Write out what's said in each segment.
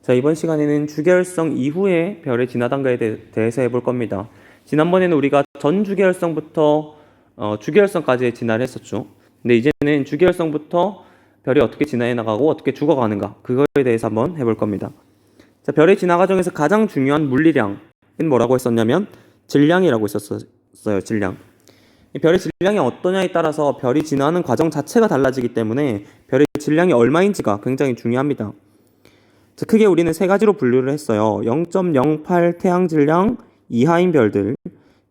자, 이번 시간에는 주계열성 이후의 별의 진화 단계에 대해서 해볼 겁니다. 지난번에는 우리가 전 주계열성부터 주계열성까지의 진화를 했었죠. 근데 이제는 주계열성부터 별이 어떻게 진화해 나가고 어떻게 죽어가는가, 그거에 대해서 한번 해볼 겁니다. 자, 별의 진화 과정에서 가장 중요한 물리량은 뭐라고 했었냐면 질량이라고 했었어요. 질량. 이 별의 질량이 어떠냐에 따라서 별이 진화하는 과정 자체가 달라지기 때문에 별의 질량이 얼마인지가 굉장히 중요합니다. 자, 크게 우리는 세 가지로 분류를 했어요. 0.08 태양 질량 이하인 별들,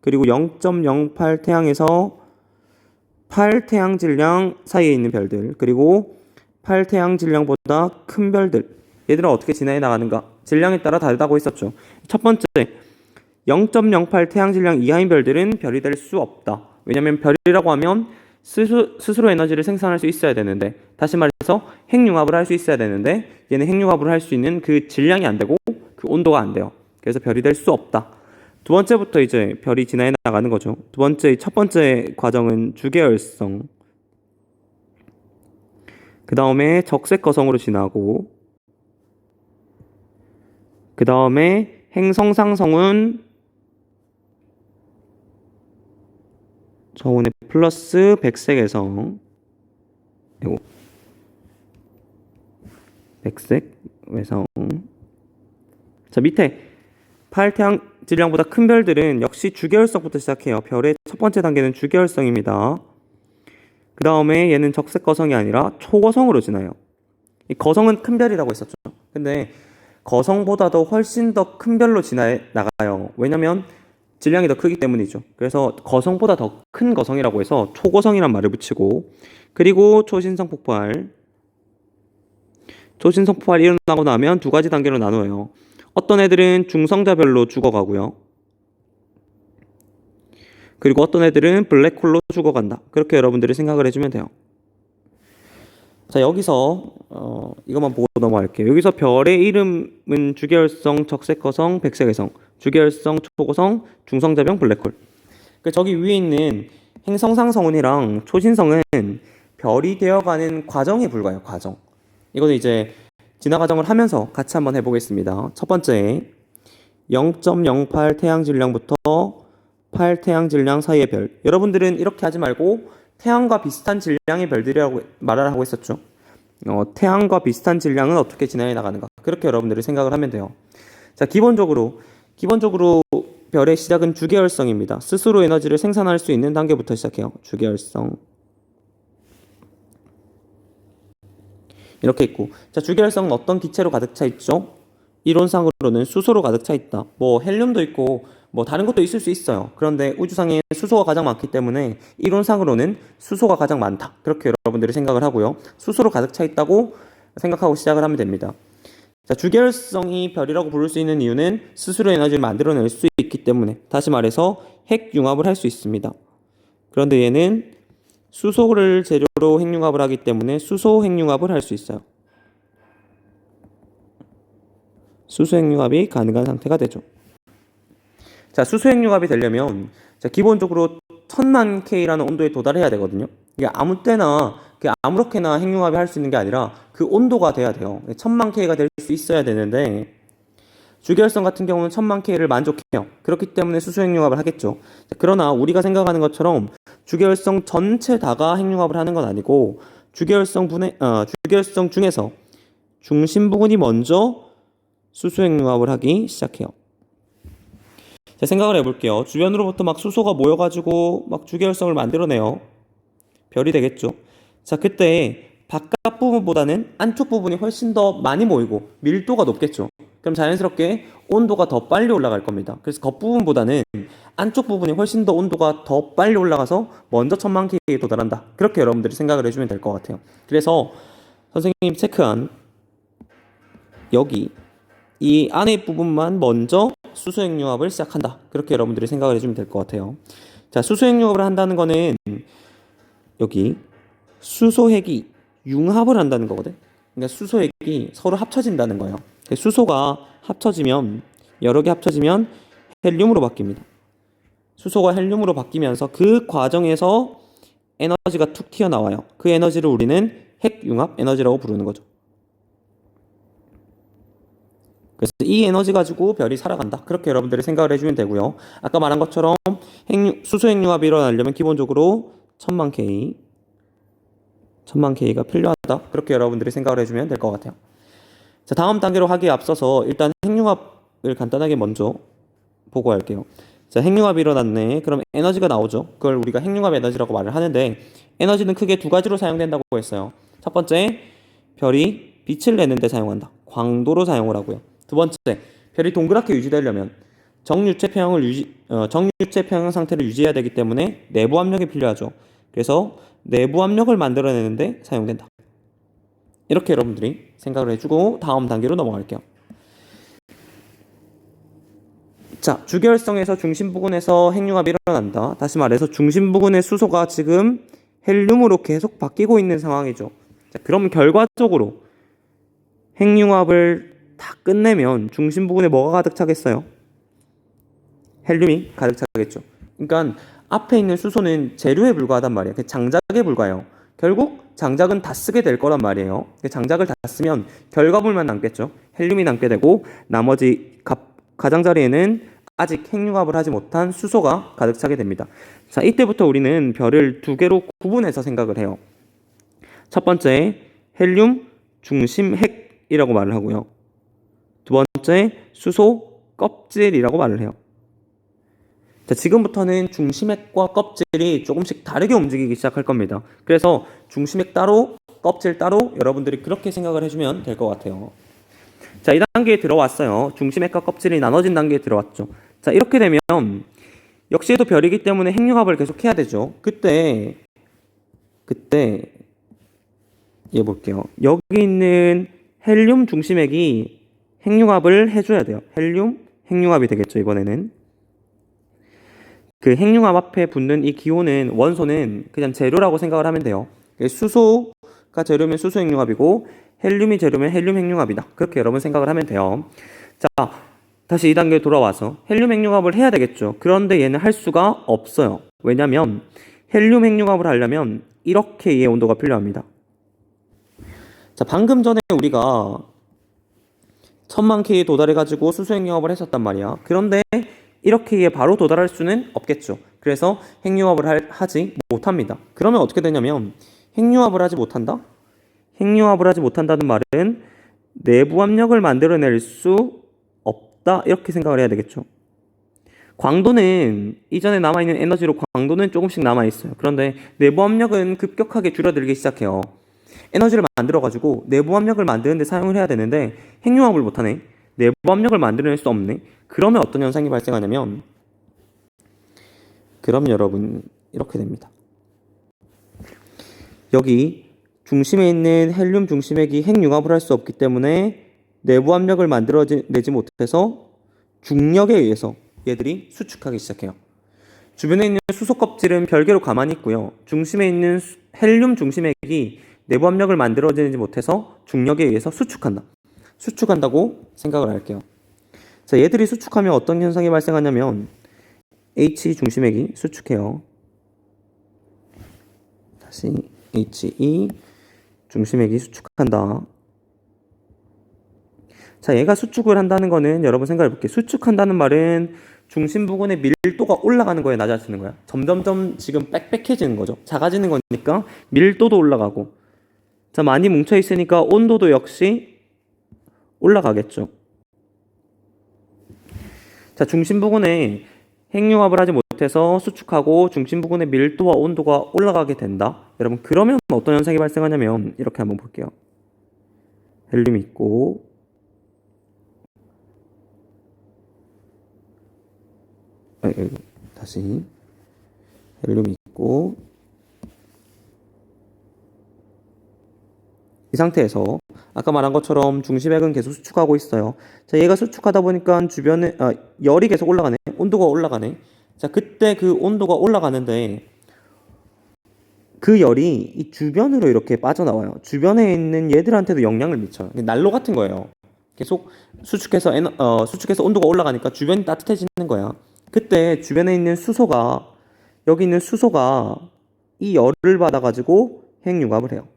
그리고 0.08 태양에서 8 태양 질량 사이에 있는 별들, 그리고 8 태양 질량보다 큰 별들. 얘들은 어떻게 진화해 나가는가? 질량에 따라 다르다고 했었죠. 첫 번째, 0.08 태양 질량 이하인 별들은 별이 될 수 없다. 왜냐하면 별이라고 하면 스스로 에너지를 생산할 수 있어야 되는데, 다시 말해서 핵융합을 할 수 있어야 되는데, 얘는 핵융합을 할 수 있는 그 질량이 안 되고 그 온도가 안 돼요. 그래서 별이 될 수 없다. 두 번째부터 이제 별이 진화해 나가는 거죠. 첫 번째 과정은 주계열성, 그 다음에 적색거성으로 진화하고, 그 다음에 행성상성운 저온의 플러스 백색외성, 백색외성. 자, 밑에 8태양 질량보다 큰 별들은 역시 주계열성부터 시작해요. 별의 첫 번째 단계는 주계열성입니다. 그 다음에 얘는 적색거성이 아니라 초거성으로 진화해요. 이 거성은 큰 별이라고 했었죠. 근데 거성보다도 훨씬 더 큰 별로 진화해 나가요. 왜냐면 질량이 더 크기 때문이죠. 그래서 거성보다 더 큰 거성이라고 해서 초거성이란 말을 붙이고, 그리고 초신성 폭발이 일어나고 나면 두 가지 단계로 나누어요. 어떤 애들은 중성자별로 죽어가고요. 그리고 어떤 애들은 블랙홀로 죽어간다. 그렇게 여러분들이 생각을 해주면 돼요. 자, 여기서 이것만 보고 넘어갈게요. 여기서 별의 이름은 주계열성, 적색거성, 백색외성, 주계열성, 초거성, 중성자병, 블랙홀. 저기 위에 있는 행성상성운이랑 초신성은 별이 되어가는 과정에 불과해요. 과정. 이거는 이제 진화 과정을 하면서 같이 한번 해보겠습니다. 첫 번째, 0.08 태양 질량부터 8 태양 질량 사이의 별. 여러분들은 이렇게 하지 말고 태양과 비슷한 질량의 별들이라고 말을 하고 있었죠. 태양과 비슷한 질량은 어떻게 진화해 나가는가? 그렇게 여러분들이 생각을 하면 돼요. 자, 기본적으로 별의 시작은 주계열성입니다. 스스로 에너지를 생산할 수 있는 단계부터 시작해요. 주계열성. 이렇게 있고, 자, 주계열성은 어떤 기체로 가득 차 있죠? 이론상으로는 수소로 가득 차 있다. 뭐 헬륨도 있고 뭐 다른 것도 있을 수 있어요. 그런데 우주상에 수소가 가장 많기 때문에 이론상으로는 수소가 가장 많다. 그렇게 여러분들이 생각을 하고요. 수소로 가득 차 있다고 생각하고 시작을 하면 됩니다. 자, 주계열성이 별이라고 부를 수 있는 이유는 스스로 에너지를 만들어낼 수 있기 때문에, 다시 말해서 핵융합을 할 수 있습니다. 그런데 얘는 수소를 재료로 핵융합을 하기 때문에 수소 핵융합을 할 수 있어요. 수소 핵융합이 가능한 상태가 되죠. 자, 수소 핵융합이 되려면 기본적으로 1000만 K라는 온도에 도달해야 되거든요. 이게 아무 때나 아무렇게나 핵융합이 할 수 있는 게 아니라 그 온도가 돼야 돼요. 1000만 K가 될 수 있어야 되는데, 주계열성 같은 경우는 1000만 K를 만족해요. 그렇기 때문에 수소 핵융합을 하겠죠. 자, 그러나 우리가 생각하는 것처럼 주계열성 전체 다가 핵융합을 하는 건 아니고, 주계열성 중에서 중심 부분이 먼저 수소 핵융합을 하기 시작해요. 자, 생각을 해볼게요. 주변으로부터 막 수소가 모여가지고 막 주계열성을 만들어내요. 별이 되겠죠. 자, 그때 바깥 부분보다는 안쪽 부분이 훨씬 더 많이 모이고 밀도가 높겠죠. 그럼 자연스럽게 온도가 더 빨리 올라갈 겁니다. 그래서 겉부분보다는 안쪽 부분이 훨씬 더 온도가 더 빨리 올라가서 먼저 1000만 K에 도달한다. 그렇게 여러분들이 생각을 해주면 될 것 같아요. 그래서 선생님 체크한 여기 이 안에 부분만 먼저 수소 핵융합을 시작한다. 그렇게 여러분들이 생각을 해주면 될 것 같아요. 자, 수소 핵융합을 한다는 거는 여기 수소핵이 융합을 한다는 거거든. 그러니까 수소핵이 서로 합쳐진다는 거예요. 수소가 합쳐지면, 여러 개 합쳐지면 헬륨으로 바뀝니다. 수소가 헬륨으로 바뀌면서 그 과정에서 에너지가 툭 튀어나와요. 그 에너지를 우리는 핵융합 에너지라고 부르는 거죠. 그래서 이 에너지 가지고 별이 살아간다. 그렇게 여러분들이 생각을 해주면 되고요. 아까 말한 것처럼 수소 핵융합이 일어나려면 기본적으로 1000만 K가 필요하다. 그렇게 여러분들이 생각을 해주면 될 것 같아요. 자, 다음 단계로 하기에 앞서서 일단 핵융합을 간단하게 먼저 보고할게요. 자, 핵융합이 일어났네. 그럼 에너지가 나오죠. 그걸 우리가 핵융합 에너지라고 말을 하는데 에너지는 크게 두 가지로 사용된다고 했어요. 첫 번째, 별이 빛을 내는 데 사용한다. 광도로 사용을 하고요. 두 번째, 별이 동그랗게 유지되려면 정유체 평형 상태를 유지해야 되기 때문에 내부 압력이 필요하죠. 그래서 내부 압력을 만들어내는데 사용된다. 이렇게 여러분들이 생각을 해주고 다음 단계로 넘어갈게요. 자, 주결성에서 중심 부근에서 핵융합이 일어난다. 다시 말해서 중심 부근의 수소가 지금 헬륨으로 계속 바뀌고 있는 상황이죠. 자, 그럼 결과적으로 핵융합을 다 끝내면 중심 부근에 뭐가 가득 차겠어요? 헬륨이 가득 차겠죠. 그러니까 앞에 있는 수소는 재료에 불과하단 말이에요. 장작에 불과해요. 결국 장작은 다 쓰게 될 거란 말이에요. 장작을 다 쓰면 결과물만 남겠죠. 헬륨이 남게 되고 나머지 가장자리에는 아직 핵융합을 하지 못한 수소가 가득 차게 됩니다. 자, 이때부터 우리는 별을 두 개로 구분해서 생각을 해요. 첫 번째, 헬륨 중심 핵이라고 말을 하고요. 두 번째, 수소 껍질이라고 말을 해요. 자, 지금부터는 중심핵과 껍질이 조금씩 다르게 움직이기 시작할 겁니다. 그래서 중심핵 따로, 껍질 따로 여러분들이 그렇게 생각을 해주면 될 것 같아요. 자, 이 단계에 들어왔어요. 중심핵과 껍질이 나눠진 단계에 들어왔죠. 자, 이렇게 되면 역시도 별이기 때문에 핵융합을 계속 해야 되죠. 그때 얘 볼게요. 여기 있는 헬륨 중심핵이 핵융합을 해줘야 돼요. 헬륨 핵융합이 되겠죠, 이번에는. 그 핵융합 앞에 붙는 이 기호는, 원소는 그냥 재료라고 생각을 하면 돼요. 수소가 재료면 수소 핵융합이고 헬륨이 재료면 헬륨 핵융합이다. 그렇게 여러분 생각을 하면 돼요. 자, 다시 2단계에 돌아와서 헬륨 핵융합을 해야 되겠죠. 그런데 얘는 할 수가 없어요. 왜냐면 헬륨 핵융합을 하려면 이렇게의 온도가 필요합니다. 자, 방금 전에 우리가 1000만 K에 도달해가지고 수소 핵융합을 했었단 말이야. 그런데 이렇게에 바로 도달할 수는 없겠죠. 그래서 핵융합을 하지 못합니다. 그러면 어떻게 되냐면 핵융합을 하지 못한다? 핵융합을 하지 못한다는 말은 내부 압력을 만들어낼 수 없다. 이렇게 생각을 해야 되겠죠. 광도는 이전에 남아있는 에너지로 광도는 조금씩 남아있어요. 그런데 내부 압력은 급격하게 줄어들기 시작해요. 에너지를 만들어가지고 내부 압력을 만드는 데 사용을 해야 되는데 핵융합을 못하네. 내부 압력을 만들어낼 수 없네. 그러면 어떤 현상이 발생하냐면 그럼 여러분 이렇게 됩니다. 여기 중심에 있는 헬륨 중심핵이 핵융합을 할 수 없기 때문에 내부 압력을 만들어내지 못해서 중력에 의해서 얘들이 수축하기 시작해요. 주변에 있는 수소 껍질은 별개로 가만히 있고요. 중심에 있는 헬륨 중심핵이 내부 압력을 만들어내지 못해서 중력에 의해서 수축한다고 생각을 할게요. 자, 얘들이 수축하면 어떤 현상이 발생하냐면 H 중심핵이 수축해요. 다시 HE 중심핵이 수축한다. 자, 얘가 수축을 한다는 거는 여러분 생각해 볼게요. 수축한다는 말은 중심 부근의 밀도가 올라가는 거예요, 낮아지는 거야? 점점점 지금 빽빽해지는 거죠. 작아지는 거니까 밀도도 올라가고, 자, 많이 뭉쳐 있으니까 온도도 역시 올라가겠죠. 자, 중심 부근에 핵융합을 하지 못해서 수축하고 중심 부근의 밀도와 온도가 올라가게 된다. 여러분, 그러면 어떤 현상이 발생하냐면 이렇게 한번 볼게요. 헬륨이 있고 다시 헬륨이 있고 이 상태에서 아까 말한 것처럼 중심핵은 계속 수축하고 있어요. 자, 얘가 수축하다 보니까 주변에 열이 계속 올라가네. 온도가 올라가네. 자, 그때 그 온도가 올라가는데 그 열이 이 주변으로 이렇게 빠져나와요. 주변에 있는 얘들한테도 영향을 미쳐요. 난로 같은 거예요. 계속 수축해서 온도가 올라가니까 주변이 따뜻해지는 거야. 그때 주변에 있는 수소가, 여기 있는 수소가 이 열을 받아가지고 핵융합을 해요.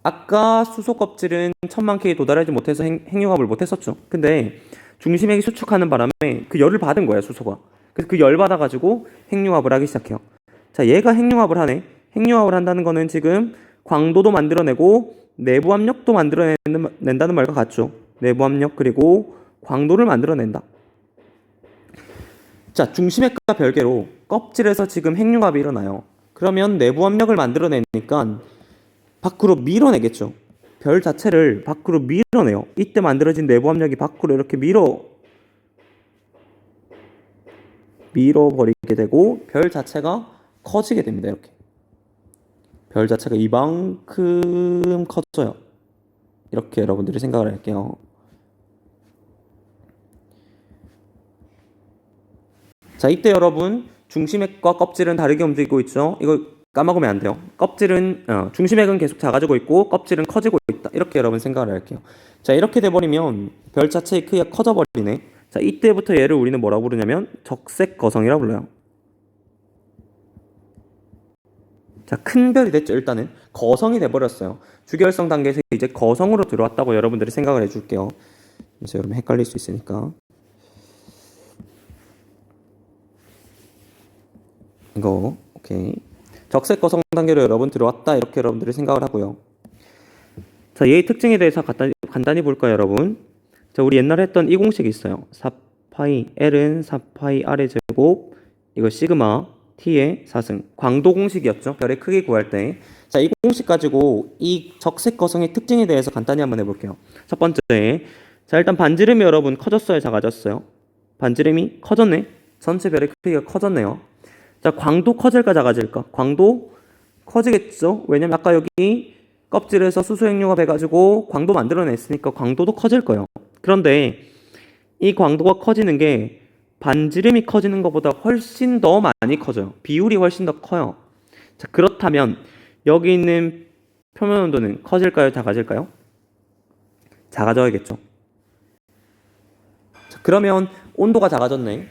아까 수소 껍질은 1000만 K에 도달하지 못해서 핵융합을 못했었죠. 근데 중심액이 수축하는 바람에 그 열을 받은 거야, 수소가. 그래서 그 열 받아가지고 핵융합을 하기 시작해요. 자, 얘가 핵융합을 하네. 핵융합을 한다는 거는 지금 광도도 만들어내고 내부 압력도 만들어낸다는 말과 같죠. 내부 압력 그리고 광도를 만들어낸다. 자, 중심액과 별개로 껍질에서 지금 핵융합이 일어나요. 그러면 내부 압력을 만들어내니까 밖으로 밀어내겠죠. 별 자체를 밖으로 밀어내요. 이때 만들어진 내부 압력이 밖으로 이렇게 밀어버리게 되고 별 자체가 커지게 됩니다. 이렇게. 별 자체가 이만큼 커져요. 이렇게 여러분들이 생각을 할게요. 자, 이때 여러분 중심액과 껍질은 다르게 움직이고 있죠. 이거 까먹으면 안 돼요. 중심액은 계속 작아지고 있고 껍질은 커지고 있다. 이렇게 여러분 생각을 할게요. 자, 이렇게 돼버리면 별 자체의 크기가 커져버리네. 자, 이때부터 얘를 우리는 뭐라고 부르냐면 적색 거성이라고 불러요. 자, 큰 별이 됐죠. 일단은 거성이 돼버렸어요. 주결성 단계에서 이제 거성으로 들어왔다고 여러분들이 생각을 해줄게요. 그래서 여러분 헷갈릴 수 있으니까 이거 오케이. 적색 거성 단계로 여러분 들어왔다 이렇게 여러분들이 생각을 하고요. 자, 얘의 특징에 대해서 간단히 볼까요, 여러분? 자, 우리 옛날에 했던 이 공식이 있어요. 4파이 L은 4파이 R의 제곱 이거 시그마 T의 4승 광도 공식이었죠. 별의 크기 구할 때. 자, 이 공식 가지고 이 적색 거성의 특징에 대해서 간단히 한번 해볼게요. 첫 번째, 자, 일단 반지름이 여러분 커졌어요, 작아졌어요? 반지름이 커졌네. 전체 별의 크기가 커졌네요. 자, 광도 커질까 작아질까? 광도 커지겠죠. 왜냐면 아까 여기 껍질에서 수소핵융합 해가지고 광도 만들어냈으니까 광도도 커질 거예요. 그런데 이 광도가 커지는 게 반지름이 커지는 것보다 훨씬 더 많이 커져요. 비율이 훨씬 더 커요. 자, 그렇다면 여기 있는 표면 온도는 커질까요, 작아질까요? 작아져야겠죠. 자, 그러면 온도가 작아졌네.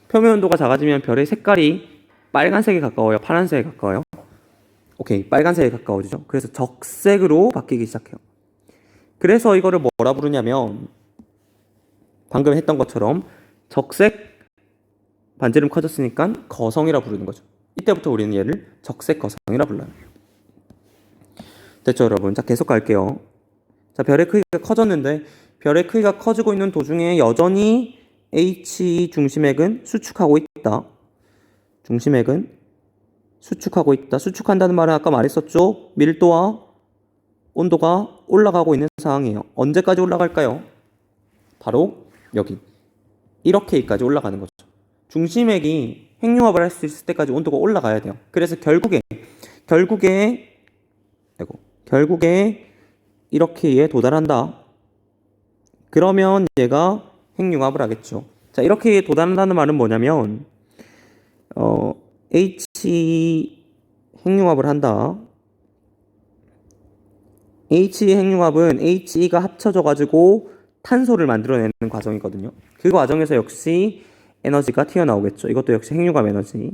표면 온도가 작아지면 별의 색깔이 빨간색에 가까워요, 파란색에 가까워요? 오케이, 빨간색에 가까워지죠. 그래서 적색으로 바뀌기 시작해요. 그래서 이거를 뭐라 부르냐면 방금 했던 것처럼 적색 반지름 커졌으니까 거성이라 부르는 거죠. 이때부터 우리는 얘를 적색 거성이라 불러요. 됐죠, 여러분? 자, 계속 갈게요. 자, 별의 크기가 커졌는데 별의 크기가 커지고 있는 도중에 여전히 H 중심액은 수축하고 있다. 중심액은 수축하고 있다. 수축한다는 말은 아까 말했었죠. 밀도와 온도가 올라가고 있는 상황이에요. 언제까지 올라갈까요? 바로 여기 1억 K까지 올라가는 거죠. 중심액이 핵융합을 할 수 있을 때까지 온도가 올라가야 돼요. 그래서 결국에 1억 K에 도달한다. 그러면 얘가 핵융합을 하겠죠. 자, 이렇게 도달한다는 말은 뭐냐면 H 핵융합을 한다. H 핵융합은 HE가 합쳐져 가지고 탄소를 만들어내는 과정이거든요. 그 과정에서 역시 에너지가 튀어나오겠죠. 이것도 역시 핵융합 에너지.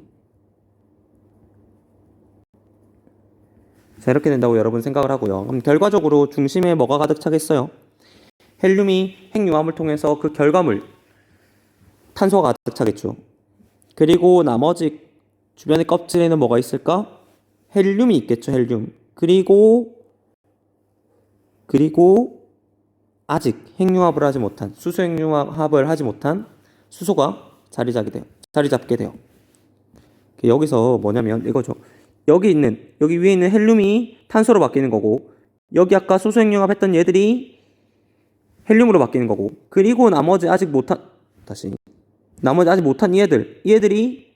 자, 이렇게 된다고 여러분 생각을 하고요. 그럼 결과적으로 중심에 뭐가 가득 차겠어요? 헬륨이 핵융합을 통해서 그 결과물 탄소가 가득 차겠죠. 그리고 나머지 주변의 껍질에는 뭐가 있을까? 헬륨이 있겠죠. 헬륨. 그리고 아직 핵융합을 하지 못한 수소핵융합을 하지 못한 수소가 자리 잡게 돼요. 여기서 뭐냐면 이거죠. 여기 위에 있는 헬륨이 탄소로 바뀌는 거고, 여기 아까 수소핵융합했던 얘들이 헬륨으로 바뀌는 거고, 그리고 나머지 아직 못한 얘들이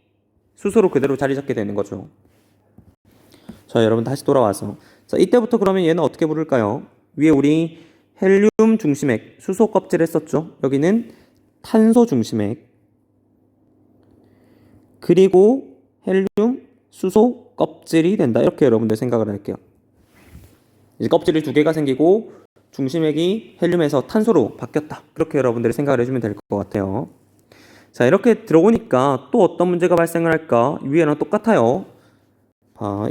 수소로 그대로 자리 잡게 되는 거죠. 자, 여러분 다시 돌아와서, 자, 이때부터 그러면 얘는 어떻게 부를까요? 위에 우리 헬륨 중심액, 수소 껍질 했었죠. 여기는 탄소 중심액, 그리고 헬륨, 수소 껍질이 된다. 이렇게 여러분들 생각을 할게요. 이제 껍질이 두 개가 생기고 중심액이 헬륨에서 탄소로 바뀌었다. 그렇게 여러분들이 생각을 해주면 될 것 같아요. 자, 이렇게 들어오니까 또 어떤 문제가 발생을 할까? 위에랑 똑같아요.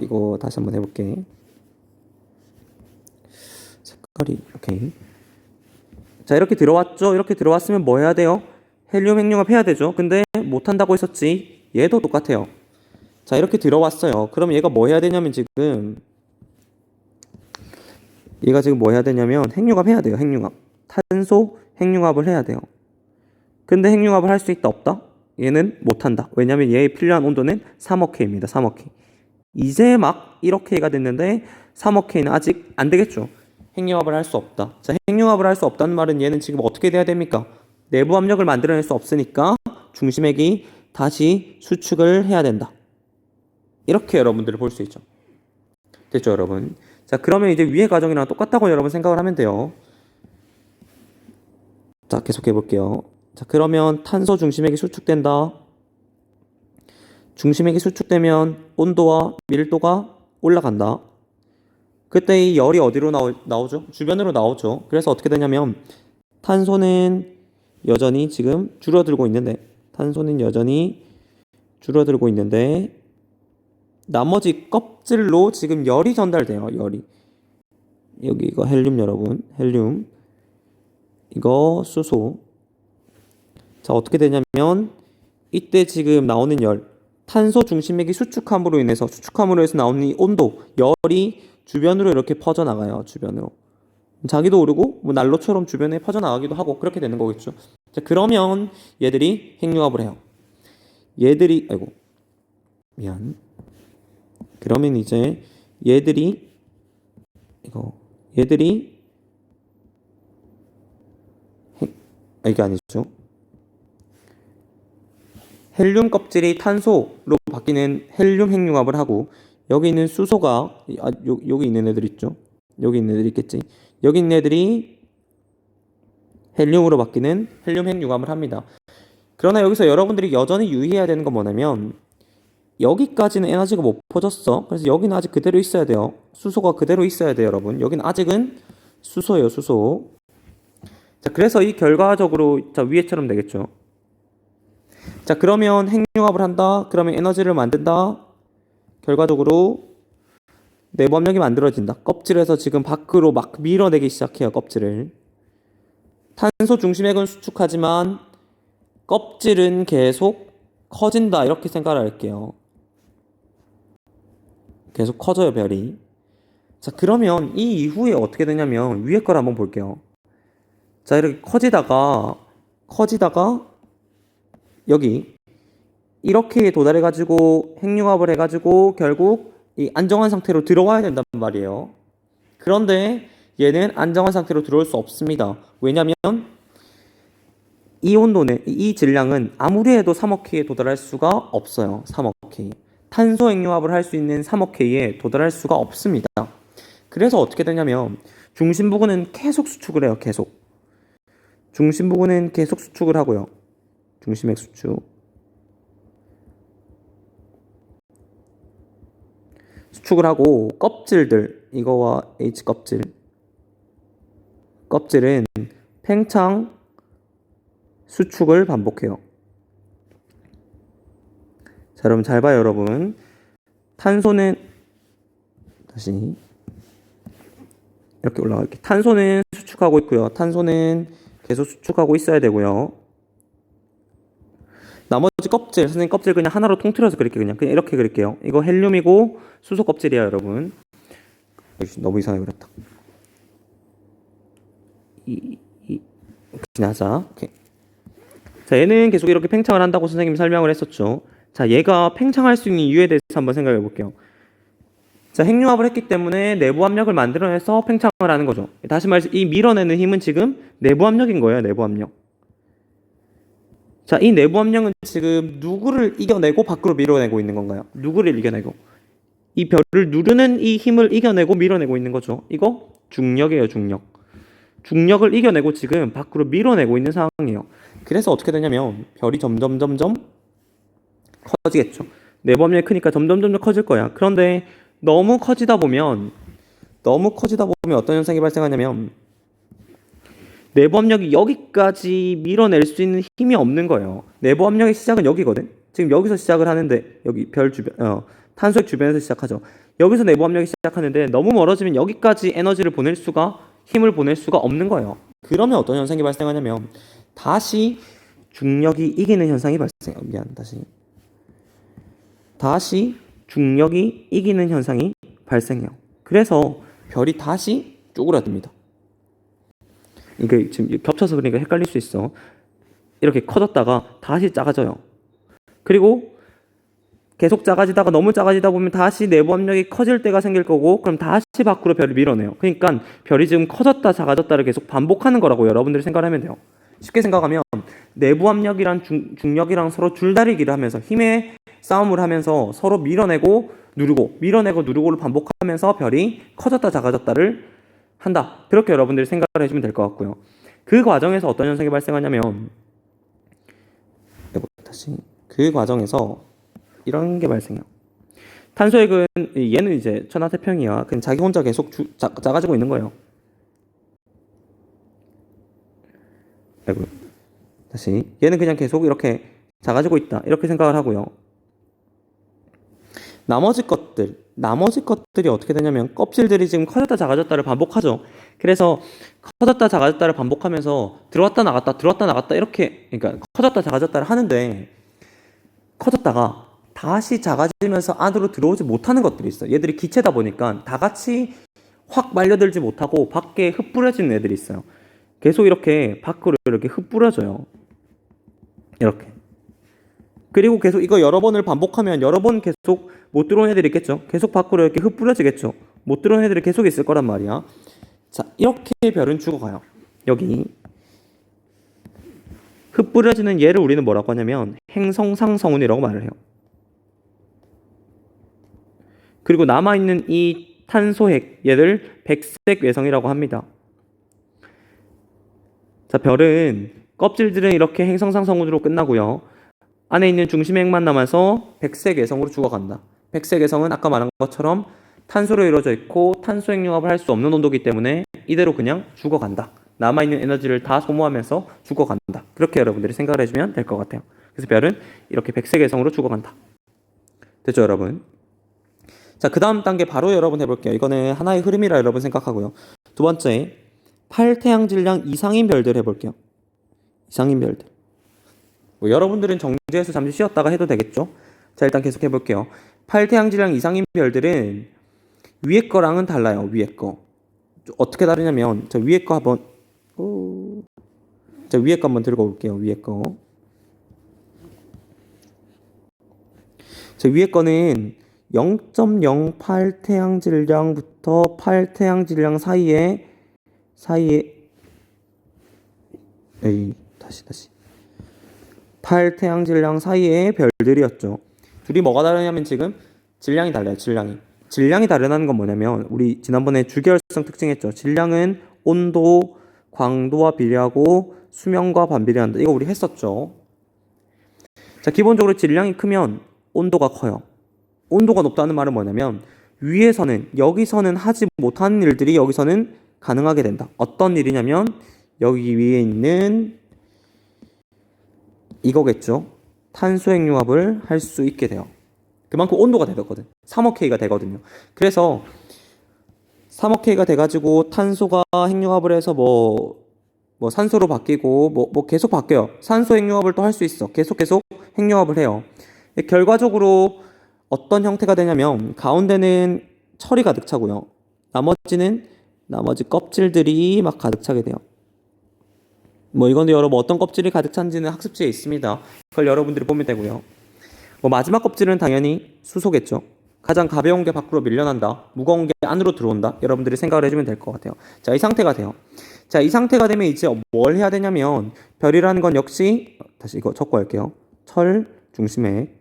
이거 다시 한번 해볼게. 오케이. 자, 이렇게 들어왔죠? 이렇게 들어왔으면 뭐 해야 돼요? 헬륨 핵융합 해야 되죠? 근데 못한다고 했었지. 얘도 똑같아요. 자, 이렇게 들어왔어요. 그럼 얘가 뭐 해야 되냐면 얘가 지금 뭐 해야 되냐면 핵융합 해야 돼요. 핵융합. 탄소 핵융합을 해야 돼요. 근데 핵융합을 할 수 있다 없다? 얘는 못한다. 왜냐면 얘에 필요한 온도는 3억 K입니다. 3억 K. 이제 막 1억 K가 됐는데 3억 K는 아직 안 되겠죠. 핵융합을 할 수 없다. 자, 핵융합을 할 수 없다는 말은 얘는 지금 어떻게 돼야 됩니까? 내부 압력을 만들어낼 수 없으니까 중심핵이 다시 수축을 해야 된다. 이렇게 여러분들을 볼 수 있죠. 됐죠, 여러분? 자, 그러면 이제 위의 과정이랑 똑같다고 여러분 생각을 하면 돼요. 자, 계속해 볼게요. 자, 그러면 탄소 중심핵이 수축된다. 중심핵이 수축되면 온도와 밀도가 올라간다. 그때 이 열이 어디로 나오죠? 주변으로 나오죠. 그래서 어떻게 되냐면 탄소는 여전히 지금 줄어들고 있는데 나머지 껍질로 지금 열이 전달돼요. 열이. 여기 이거 헬륨 여러분. 헬륨. 이거 수소. 자, 어떻게 되냐면 이때 지금 나오는 열, 탄소 중심맥이 수축함으로 해서 나오는 이 온도, 열이 주변으로 이렇게 퍼져나가요. 주변으로. 자기도 오르고 뭐 난로처럼 주변에 퍼져나가기도 하고 그렇게 되는 거겠죠. 자, 그러면 얘들이 핵융합을 해요. 그러면 이제 얘들이 이게 아니죠. 헬륨 껍질이 탄소로 바뀌는 헬륨 핵융합을 하고 여기 있는 수소가 여기 있는 애들 있죠. 여기 있는 애들 있겠지. 여기 있는 애들이 헬륨으로 바뀌는 헬륨 핵융합을 합니다. 그러나 여기서 여러분들이 여전히 유의해야 되는 건 뭐냐면 여기까지는 에너지가 못 퍼졌어. 그래서 여기는 아직 그대로 있어야 돼요. 수소가 그대로 있어야 돼요, 여러분. 여기는 아직은 수소예요, 수소. 자, 그래서 이 결과적으로 자, 위에처럼 되겠죠. 자, 그러면 핵융합을 한다. 그러면 에너지를 만든다. 결과적으로 내부 압력이 만들어진다. 껍질에서 지금 밖으로 막 밀어내기 시작해요, 껍질을. 탄소 중심핵은 수축하지만 껍질은 계속 커진다. 이렇게 생각을 할게요. 계속 커져요, 별이. 자, 그러면 이 이후에 어떻게 되냐면 위에 걸 한번 볼게요. 자, 이렇게 커지다가 여기 이렇게 도달해가지고 핵융합을 해가지고 결국 이 안정한 상태로 들어와야 된단 말이에요. 그런데 얘는 안정한 상태로 들어올 수 없습니다. 왜냐면 이 온도는, 이 질량은 아무리 해도 3억 K에 도달할 수가 없어요. 3억 K. 탄소 핵융합을 할 수 있는 3억 K에 도달할 수가 없습니다. 그래서 어떻게 되냐면 중심 부근은 계속 수축을 해요. 중심 부근은 계속 수축을 하고요. 중심핵 수축을 하고 껍질들, 이거와 H 껍질은 팽창 수축을 반복해요. 자, 여러분 잘 봐요, 여러분. 탄소는 다시 이렇게 올라갈게요. 탄소는 수축하고 있고요. 탄소는 계속 수축하고 있어야 되고요. 나머지 껍질, 선생님 껍질 그냥 하나로 통틀어서 그릴게요. 그냥 이렇게 그릴게요. 이거 헬륨이고 수소 껍질이야, 여러분. 너무 이상하게 그렸다. 지나자. 오케이. 자, 얘는 계속 이렇게 팽창을 한다고 선생님이 설명을 했었죠. 자, 얘가 팽창할 수 있는 이유에 대해서 한번 생각해 볼게요. 자, 핵융합을 했기 때문에 내부 압력을 만들어내서 팽창을 하는 거죠. 다시 말해서 이 밀어내는 힘은 지금 내부 압력인 거예요. 내부 압력. 자, 이 내부 압력은 지금 누구를 이겨내고 밖으로 밀어내고 있는 건가요? 누구를 이겨내고? 이 별을 누르는 이 힘을 이겨내고 밀어내고 있는 거죠. 이거 중력이에요, 중력. 중력을 이겨내고 지금 밖으로 밀어내고 있는 상황이에요. 그래서 어떻게 되냐면 별이 점점 커지겠죠. 내부 압력이 크니까 점점 커질 거야. 그런데 너무 커지다 보면 어떤 현상이 발생하냐면 내부 압력이 여기까지 밀어낼 수 있는 힘이 없는 거예요. 내부 압력의 시작은 여기거든. 지금 여기서 시작을 하는데 여기 별 주변, 탄소핵 주변에서 시작하죠. 여기서 내부 압력이 시작하는데 너무 멀어지면 여기까지 에너지를 보낼 수가 힘을 보낼 수가 없는 거예요. 그러면 어떤 현상이 발생하냐면 다시 중력이 이기는 현상이 발생해요. 다시 중력이 이기는 현상이 발생해요. 그래서 별이 다시 쪼그라듭니다. 이게 지금 겹쳐서 그러니까 헷갈릴 수 있어. 이렇게 커졌다가 다시 작아져요. 그리고 계속 작아지다가 너무 작아지다 보면 다시 내부 압력이 커질 때가 생길 거고, 그럼 다시 밖으로 별을 밀어내요. 그러니까 별이 지금 커졌다 작아졌다를 계속 반복하는 거라고 여러분들이 생각하면 돼요. 쉽게 생각하면 내부 압력이랑 중력이랑 서로 줄다리기를 하면서 힘의 싸움을 하면서 서로 밀어내고 누르고 밀어내고 누르고를 반복하면서 별이 커졌다 작아졌다를 한다. 그렇게 여러분들이 생각을 해주면 될 것 같고요. 그 과정에서 어떤 현상이 발생하냐면 그 과정에서 이런 게 발생해요. 탄소핵은 얘는 이제 천하태평이야. 그냥 자기 혼자 계속 작아지고 있는 거예요. 얘는 그냥 계속 이렇게 작아지고 있다. 이렇게 생각을 하고요. 나머지 것들이 어떻게 되냐면 껍질들이 지금 커졌다 작아졌다를 반복하죠. 그래서 커졌다 작아졌다를 반복하면서 들어왔다 나갔다 이렇게, 그러니까 커졌다 작아졌다를 하는데 커졌다가 다시 작아지면서 안으로 들어오지 못하는 것들이 있어요. 얘들이 기체다 보니까 다 같이 확 말려들지 못하고 밖에 흩뿌려지는 애들이 있어요. 계속 이렇게 밖으로 이렇게 흩뿌려져요. 이렇게. 그리고 계속 이거 여러 번을 반복하면 여러 번 계속 못 들어온 애들이 있겠죠. 계속 밖으로 이렇게 흩뿌려지겠죠. 못 들어온 애들이 계속 있을 거란 말이야. 자, 이렇게 별은 죽어가요. 여기 흩뿌려지는 얘를 우리는 뭐라고 하냐면 행성상성운이라고 말을 해요. 그리고 남아있는 이 탄소핵, 얘를 백색 외성이라고 합니다. 자, 별은 껍질들은 이렇게 행성상성운으로 끝나고요. 안에 있는 중심핵만 남아서 백색 외성으로 죽어간다. 백색 외성은 아까 말한 것처럼 탄소로 이루어져 있고 탄소핵 융합을 할 수 없는 온도이기 때문에 이대로 그냥 죽어간다. 남아있는 에너지를 다 소모하면서 죽어간다. 그렇게 여러분들이 생각을 해주면 될 것 같아요. 그래서 별은 이렇게 백색 외성으로 죽어간다. 됐죠, 여러분? 자, 그 다음 단계 바로 여러분 해볼게요. 이거는 하나의 흐름이라 여러분 생각하고요. 두 번째, 8태양 질량 이상인 별들 해볼게요. 이상인 별들. 뭐 여러분들은 정지해서 잠시 쉬었다가 해도 되겠죠? 자, 일단 계속 해볼게요. 8태양 질량 이상인 별들은 위에 거랑은 달라요. 위에 거. 어떻게 다르냐면 저 위에 거 한번 들고 올게요. 위에 거. 저 위에 거는 0.08 태양 질량부터 8 태양 질량 사이에 다시 8 태양 질량 사이의 별들이었죠. 둘이 뭐가 다르냐면 지금 질량이 달라요. 질량이 다르다는 건 뭐냐면 우리 지난번에 주계열성 특징했죠. 질량은 온도, 광도와 비례하고 수명과 반비례한다. 이거 우리 했었죠. 자, 기본적으로 질량이 크면 온도가 커요. 온도가 높다는 말은 뭐냐면 여기서는 하지 못하는 일들이 여기서는 가능하게 된다. 어떤 일이냐면 여기 위에 있는 이거겠죠. 탄소핵 융합을 할 수 있게 돼요. 그만큼 온도가 되거든. 3억 K가 되거든요. 그래서 3억 K가 돼가지고 탄소가 핵융합을 해서 뭐 산소로 바뀌고 계속 바뀌어요. 산소 핵융합을 또 할 수 있어. 계속 핵융합을 해요. 결과적으로 어떤 형태가 되냐면 가운데는 철이 가득 차고요. 나머지 껍질들이 막 가득 차게 돼요. 이건데 여러분 어떤 껍질이 가득 찬지는 학습지에 있습니다. 그걸 여러분들이 보면 되고요. 마지막 껍질은 당연히 수소겠죠. 가장 가벼운 게 밖으로 밀려난다. 무거운 게 안으로 들어온다. 여러분들이 생각을 해주면 될 것 같아요. 자, 이 상태가 돼요. 자, 이 상태가 되면 이제 뭘 해야 되냐면 별이라는 건 역시 다시 이거 적고 할게요. 철 중심에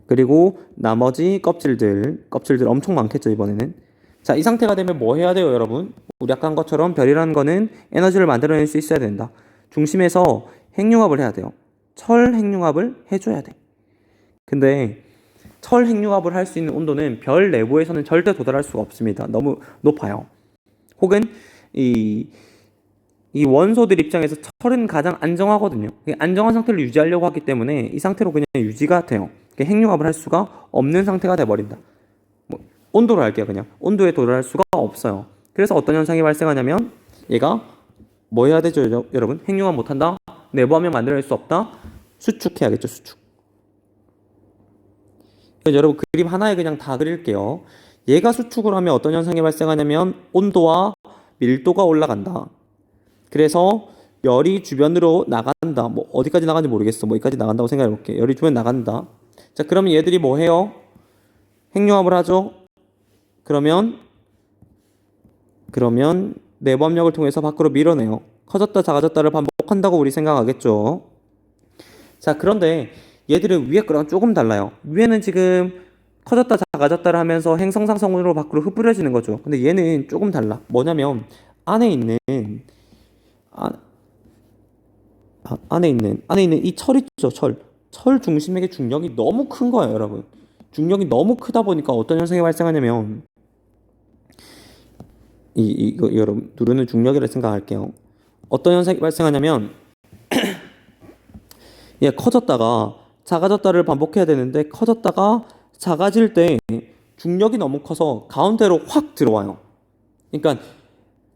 그리고 나머지 껍질들 엄청 많겠죠, 이번에는. 자, 이 상태가 되면 뭐 해야 돼요, 여러분? 우리 아까 한 것처럼 별이라는 거는 에너지를 만들어낼 수 있어야 된다. 중심에서 핵융합을 해야 돼요. 철 핵융합을 해줘야 돼. 근데 철 핵융합을 할 수 있는 온도는 별 내부에서는 절대 도달할 수가 없습니다. 너무 높아요. 혹은 이 원소들 입장에서 철은 가장 안정하거든요. 안정한 상태를 유지하려고 하기 때문에 이 상태로 그냥 유지가 돼요. 핵융합을 할 수가 없는 상태가 돼버린다. 온도로 할게요. 그냥 온도에 도달할 수가 없어요. 그래서 어떤 현상이 발생하냐면 얘가 뭐 해야 되죠, 여러분? 핵융합 못한다? 내부 압력 만들어낼 수 없다? 수축해야겠죠, 수축. 여러분 그림 하나에 그냥 다 그릴게요. 얘가 수축을 하면 어떤 현상이 발생하냐면 온도와 밀도가 올라간다. 그래서 열이 주변으로 나간다. 뭐 어디까지 나가는지 모르겠어. 뭐 여기까지 나간다고 생각해 볼게. 열이 주변 나간다. 자, 그러면 얘들이 뭐 해요? 핵융합을 하죠. 그러면 내부 압력을 통해서 밖으로 밀어내요. 커졌다 작아졌다를 반복한다고 우리 생각하겠죠. 자, 그런데 얘들은 위에 거랑 조금 달라요. 위에는 지금 커졌다 작아졌다를 하면서 행성상성으로 밖으로 흩뿌려지는 거죠. 근데 얘는 조금 달라. 뭐냐면 안에 있는 이 철 있죠, 철 중심에게 중력이 너무 큰 거예요, 여러분. 중력이 너무 크다 보니까 어떤 현상이 발생하냐면 이거 여러분 누르는 중력이라 생각할게요. 어떤 현상이 발생하냐면 얘 커졌다가 작아졌다를 반복해야 되는데 커졌다가 작아질 때 중력이 너무 커서 가운데로 확 들어와요. 그러니까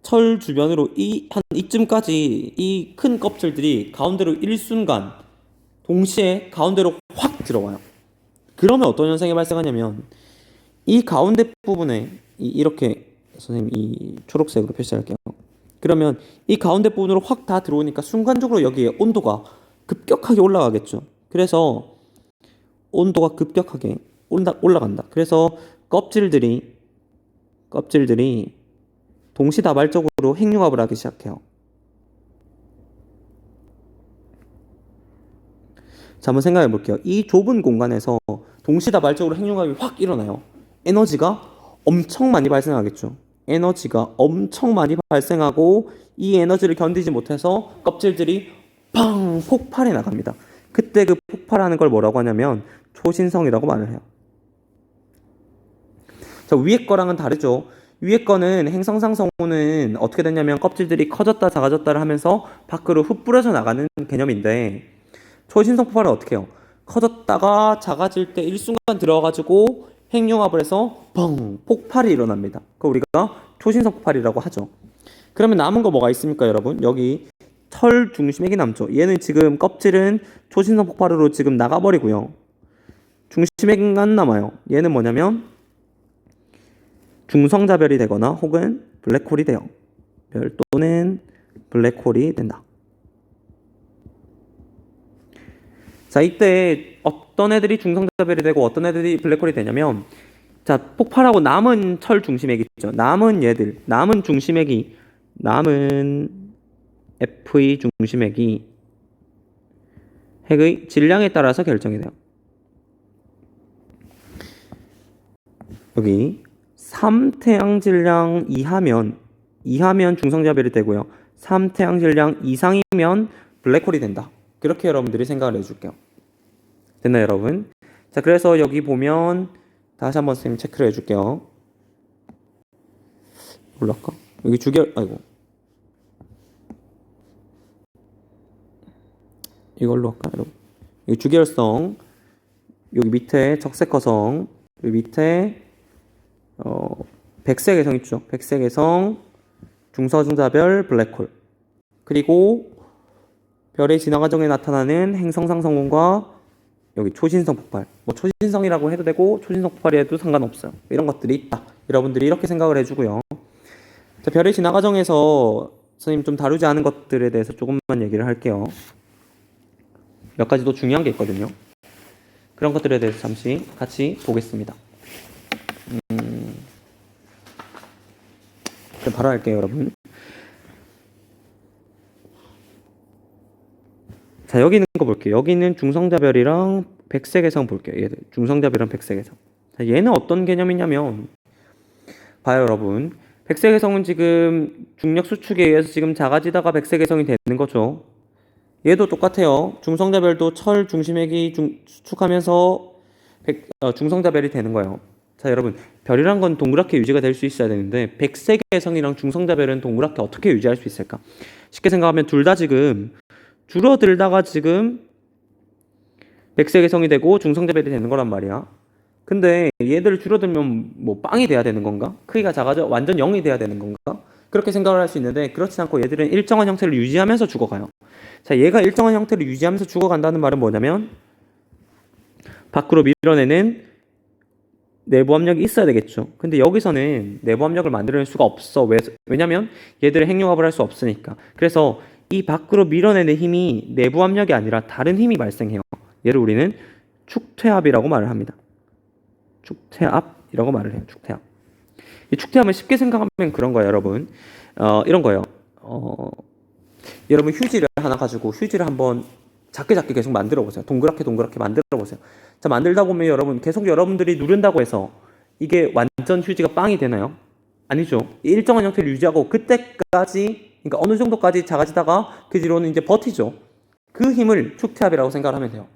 철 주변으로 한 이쯤까지 이 큰 껍질들이 가운데로 일순간 동시에 가운데로 확 들어와요. 그러면 어떤 현상이 발생하냐면 이 가운데 부분에 이렇게 선생님 이 초록색으로 표시할게요. 그러면 이 가운데 부분으로 확 다 들어오니까 순간적으로 여기에 온도가 급격하게 올라가겠죠. 그래서 온도가 급격하게 올라간다. 그래서 껍질들이 동시다발적으로 핵융합을 하기 시작해요. 자, 한번 생각해 볼게요. 이 좁은 공간에서 동시다발적으로 핵융합이 확 일어나요. 에너지가 엄청 많이 발생하겠죠. 에너지가 엄청 많이 발생하고 이 에너지를 견디지 못해서 껍질들이 팡 폭발해 나갑니다. 그때 그 폭발하는 걸 뭐라고 하냐면 초신성이라고 말을 해요. 자, 위에 거랑은 다르죠. 위에 거는 행성상성호는 어떻게 됐냐면 껍질들이 커졌다 작아졌다를 하면서 밖으로 흩뿌려져 나가는 개념인데 초신성 폭발은 어떻게 해요? 커졌다가 작아질 때 일순간 들어가지고 핵융합을 해서 뻥 폭발이 일어납니다. 그 우리가 초신성 폭발이라고 하죠. 그러면 남은 거 뭐가 있습니까, 여러분? 여기 철 중심액이 남죠. 얘는 지금 껍질은 초신성 폭발으로 지금 나가버리고요. 중심액만 남아요. 얘는 뭐냐면 중성자별이 되거나 혹은 블랙홀이 돼요. 별 또는 블랙홀이 된다. 자, 이때 어떤 애들이 중성자별이 되고 어떤 애들이 블랙홀이 되냐면 자, 폭발하고 남은 철 중심액이 있죠. 남은 FE 중심액이 핵의 질량에 따라서 결정이 돼요. 여기 3태양 질량 이하면 중성자별이 되고요. 3태양 질량 이상이면 블랙홀이 된다. 그렇게 여러분들이 생각을 해줄게요. 됐나요, 여러분? 자, 그래서 여기 보면 다시 한번 선생님 체크를 해줄게요. 올라갈까? 여기 이걸로 할까, 여러분? 여기 주결성, 여기 밑에 적색허성, 여기 밑에 백색외성 있죠? 백색외성, 중서중자별, 블랙홀. 그리고 별의 진화 과정에 나타나는 행성상성운과 여기 초신성 폭발. 뭐 초신성이라고 해도 되고 초신성 폭발이 해도 상관없어요. 이런 것들이 있다. 여러분들이 이렇게 생각을 해주고요. 자, 별의 진화 과정에서 선생님 좀 다루지 않은 것들에 대해서 조금만 얘기를 할게요. 몇 가지 더 중요한 게 있거든요. 그런 것들에 대해서 잠시 같이 보겠습니다. 바로 할게요, 여러분. 자, 여기 있는 거 볼게요. 여기 있는 중성자별이랑 백색외성 볼게요. 얘들 중성자별이랑 백색외성. 자, 얘는 어떤 개념이냐면 봐요, 여러분. 백색외성은 지금 중력 수축에 의해서 지금 작아지다가 백색외성이 되는 거죠. 얘도 똑같아요. 중성자별도 철 중심액이 수축하면서 중성자별이 되는 거예요. 자, 여러분, 별이란 건 동그랗게 유지가 될 수 있어야 되는데 백색외성이랑 중성자별은 동그랗게 어떻게 유지할 수 있을까? 쉽게 생각하면 둘 다 지금 줄어들다가 지금 백색외성이 되고 중성자별이 되는 거란 말이야. 근데 얘들 줄어들면 뭐 빵이 돼야 되는 건가? 크기가 작아져 완전 0이 돼야 되는 건가? 그렇게 생각을 할 수 있는데 그렇지 않고 얘들은 일정한 형태를 유지하면서 죽어가요. 자, 얘가 일정한 형태를 유지하면서 죽어간다는 말은 뭐냐면 밖으로 밀어내는 내부 압력이 있어야 되겠죠. 근데 여기서는 내부 압력을 만들어낼 수가 없어. 왜냐면 얘들은 핵융합을 할 수 없으니까. 그래서 이 밖으로 밀어내는 힘이 내부 압력이 아니라 다른 힘이 발생해요. 얘를 우리는 축퇴압이라고 말을 합니다. 축퇴압이라고 말을 해요. 축퇴압. 이 축퇴압은 쉽게 생각하면 그런 거예요, 여러분. 이런 거예요. 여러분 휴지를 하나 가지고 휴지를 한번 작게 계속 만들어 보세요. 동그랗게 만들어 보세요. 자, 만들다 보면 여러분 계속 여러분들이 누른다고 해서 이게 완전 휴지가 빵이 되나요? 아니죠. 일정한 형태를 유지하고 그때까지, 그러니까 어느 정도까지 작아지다가 그 뒤로는 이제 버티죠. 그 힘을 축퇴압이라고 생각을 하면 돼요.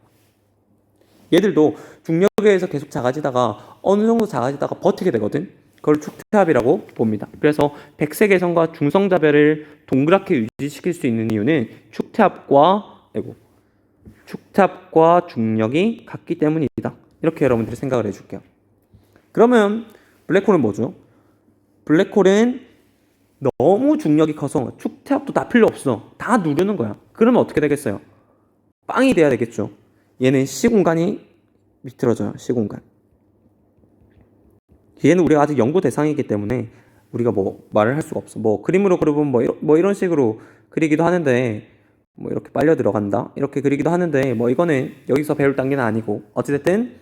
얘들도 중력에 의해서 계속 작아지다가 어느 정도 작아지다가 버티게 되거든. 그걸 축퇴압이라고 봅니다. 그래서 백색외선과 중성자별을 동그랗게 유지시킬 수 있는 이유는 축퇴압과 중력이 같기 때문이다. 이렇게 여러분들이 생각을 해줄게요. 그러면 블랙홀은 뭐죠? 블랙홀은 너무 중력이 커서 축퇴압도 다 필요 없어. 다 누르는 거야. 그러면 어떻게 되겠어요? 빵이 돼야 되겠죠. 얘는 시공간이 비틀어져요. 시공간. 얘는 우리가 아직 연구 대상이기 때문에 우리가 뭐 말을 할 수가 없어. 뭐 그림으로 그려보면 뭐 이런 식으로 그리기도 하는데 뭐 이렇게 빨려 들어간다 이렇게 그리기도 하는데 뭐 이거는 여기서 배울 단계는 아니고 어찌됐든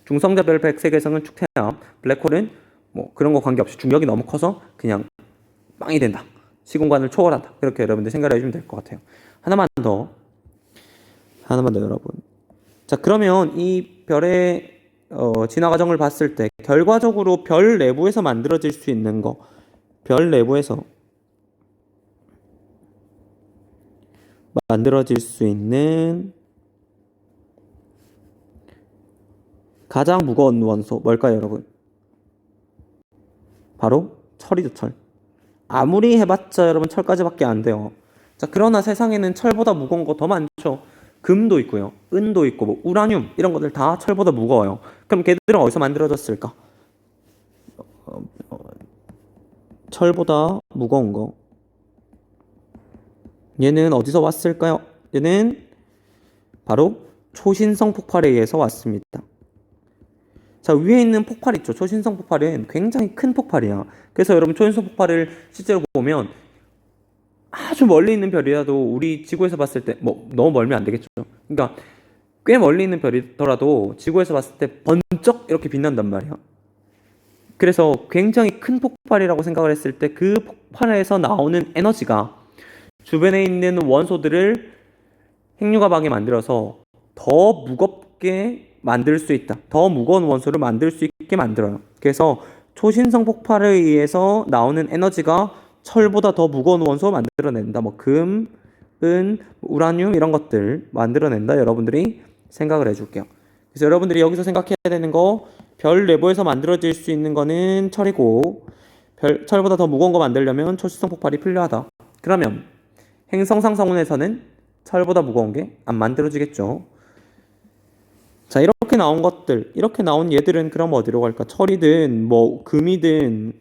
중성자별 백색외선은 축퇴압, 블랙홀은 뭐 그런 거 관계없이 중력이 너무 커서 그냥 빵이 된다. 시공간을 초월한다. 그렇게 여러분들 생각을 해주면 될 것 같아요. 하나만 더 여러분. 자, 그러면 이 별의 진화 과정을 봤을 때 결과적으로 별 내부에서 만들어질 수 있는 거, 별 내부에서 만들어질 수 있는 가장 무거운 원소 뭘까요, 여러분? 바로 철이죠, 철. 아무리 해봤자 여러분 철까지밖에 안 돼요. 자, 그러나 세상에는 철보다 무거운 거 더 많죠. 금도 있고요, 은도 있고, 뭐 우라늄 이런 것들 다 철보다 무거워요. 그럼 걔들은 어디서 만들어졌을까? 철보다 무거운 거. 얘는 어디서 왔을까요? 얘는 바로 초신성 폭발에 의해서 왔습니다. 자, 위에 있는 폭발 있죠. 초신성 폭발은 굉장히 큰 폭발이야. 그래서 여러분 초신성 폭발을 실제로 보면 아주 멀리 있는 별이라도 우리 지구에서 봤을 때 뭐 너무 멀면 안 되겠죠. 그러니까 꽤 멀리 있는 별이더라도 지구에서 봤을 때 번쩍 이렇게 빛난단 말이야. 그래서 굉장히 큰 폭발이라고 생각을 했을 때 그 폭발에서 나오는 에너지가 주변에 있는 원소들을 핵융합하게 만들어서 더 무겁게 만들 수 있다. 더 무거운 원소를 만들 수 있게 만들어요. 그래서 초신성 폭발에 의해서 나오는 에너지가 철보다 더 무거운 원소 만들어낸다. 뭐 금, 은, 우라늄 이런 것들 만들어낸다. 여러분들이 생각을 해줄게요. 그래서 여러분들이 여기서 생각해야 되는 거, 별 내부에서 만들어질 수 있는 거는 철이고, 철보다 더 무거운 거 만들려면 초신성 폭발이 필요하다. 그러면 행성 상성운에서는 철보다 무거운 게 안 만들어지겠죠. 자, 이렇게 나온 것들, 이렇게 나온 얘들은 그럼 어디로 갈까? 철이든 뭐 금이든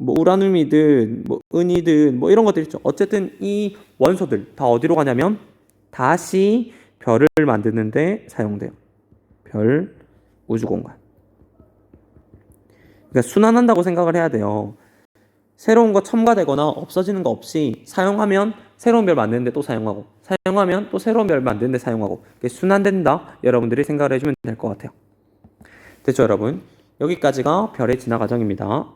뭐 우라늄이든 뭐 은이든 뭐 이런 것들 있죠. 어쨌든 이 원소들 다 어디로 가냐면 다시 별을 만드는데 사용돼요. 별, 우주공간. 그러니까 순환한다고 생각을 해야 돼요. 새로운 거 첨가되거나 없어지는 거 없이 사용하면 새로운 별 만드는데 또 사용하고, 사용하면 또 새로운 별 만드는데 사용하고, 이게 순환된다. 여러분들이 생각을 해주면 될 것 같아요. 됐죠, 여러분? 여기까지가 별의 진화 과정입니다.